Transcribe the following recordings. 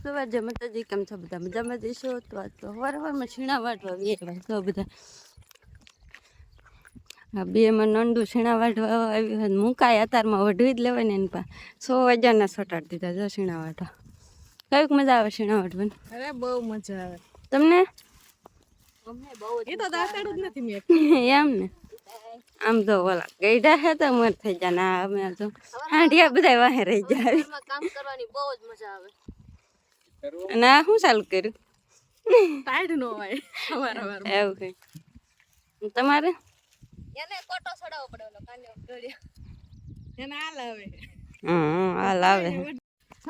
સવાર જે માતાજી કેમ છો બધા મજામાં જઈશો તો આજ તો સવારમાં છીણા વાટવા આવ્યા તો બધા હા બેમાં નંદુ છીણા વાટવા આવી હોય મુકાય અતારમાં વઢવી જ લેવાય ને એની પાસે 100 વાગ્યાના સટાડી દીધા જો છીણા વાટવા કઈક મજા આવે છીણા વાટવાની અરે બહુ મજા આવે તમને અમને બહુ એ તો દાતાડું જ નથી મેં એમ ને આમ તો ઓલા ગઈડા હે તો મર થઈ જાય ના અમે તો હાંડિયા બધા વાહે રહી જાય કામ કરવાની બહુ જ મજા આવે ના હું ચાલુ કર્યું ટાઈડ નો હોય સવાર એવું કઈ તમારે એને કોટો છોડાવવો પડે ઓલો કાન્યો ગળ્યો એને હાલ આવે હાલ આવે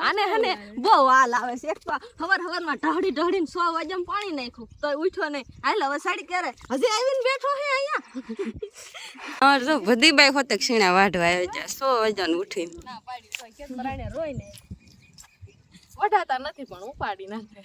આને હને બહુ હાલ આવે છે એક તો સવારમાં ઢહડીને 100 વાગ્યામાં પાણી નાખ્યું તો ઉઠ્યો નહીં હાલ હવે સાડી ક્યારે હજી આવીને બેઠો હે અહીંયા અમારે તો બધી બાઈ હોતે ક્ષીણા વાઢવા આવે છે 100 વાગ્યાનું ઉઠીને ના પાડી તો કેમ પરાણે રોય ને વઢાતા નથી પણ ઉપાડી નાખે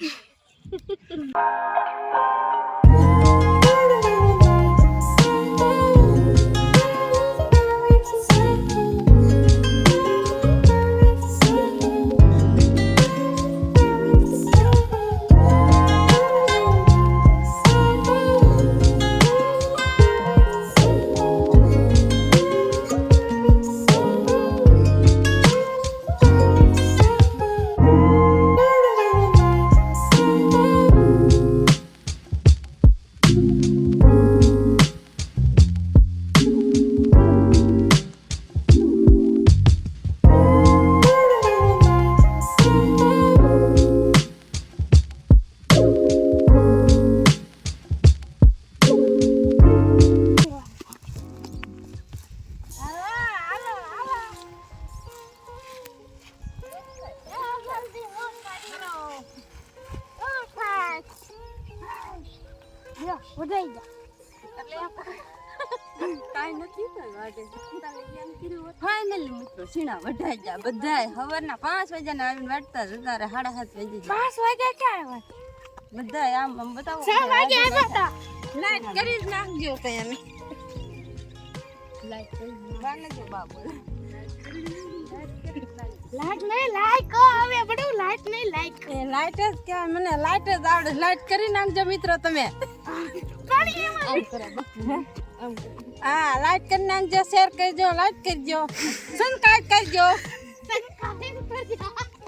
ફાઇનલી મિત્રો સીણા વઢાઈ જા બધાય સવારના 5 વાગ્યાના આવીને વાટતા જતા રે 7:30 વાગી જાય 5 વાગ્યા ક્યાં આવ્યા બધાય આમ બતાવો 6 વાગ્યા આવ્યા લાઈટ કરી જ નાખજો કઈ અમે લાઈટ કરી બાને જો બાબુ લાઈટ નહીં લાઈક આવે બડું લાઈટ નહીં લાઈક એ લાઈટ જ કે મને લાઈટ જ આવડે લાઈટ કરી નાખજો મિત્રો તમે હા લાઈટ કરી નાખજો શેર કરજો લાઈટ કરજો સબસ્ક્રાઇબ કરજો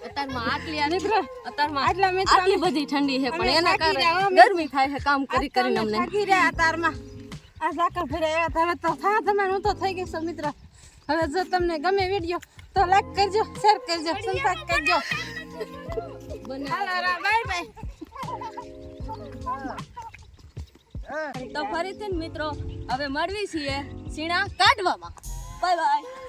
અત્યારમાં આટલી મિત્રો અત્યારમાં આટલા મિત્રો આટલી બધી ઠંડી છે પણ એના કારણે ગરમી થાય છે કામ કરી કરીને અમને થાકી રહ્યા તારમાં આ ઝાકળ ભર્યા આવ્યા તમે તો થા તમે હું તો થઈ ગઈ છું મિત્રો હવે જો તમને ગમે વિડિયો તો લાઈક કરજો શેર કરજો સબસ્ક્રાઇબ કરજો હાલો બાય બાય તો ફરીથી મિત્રો હવે મળવી છીએ સીણા કાઢવામાં બાય બાય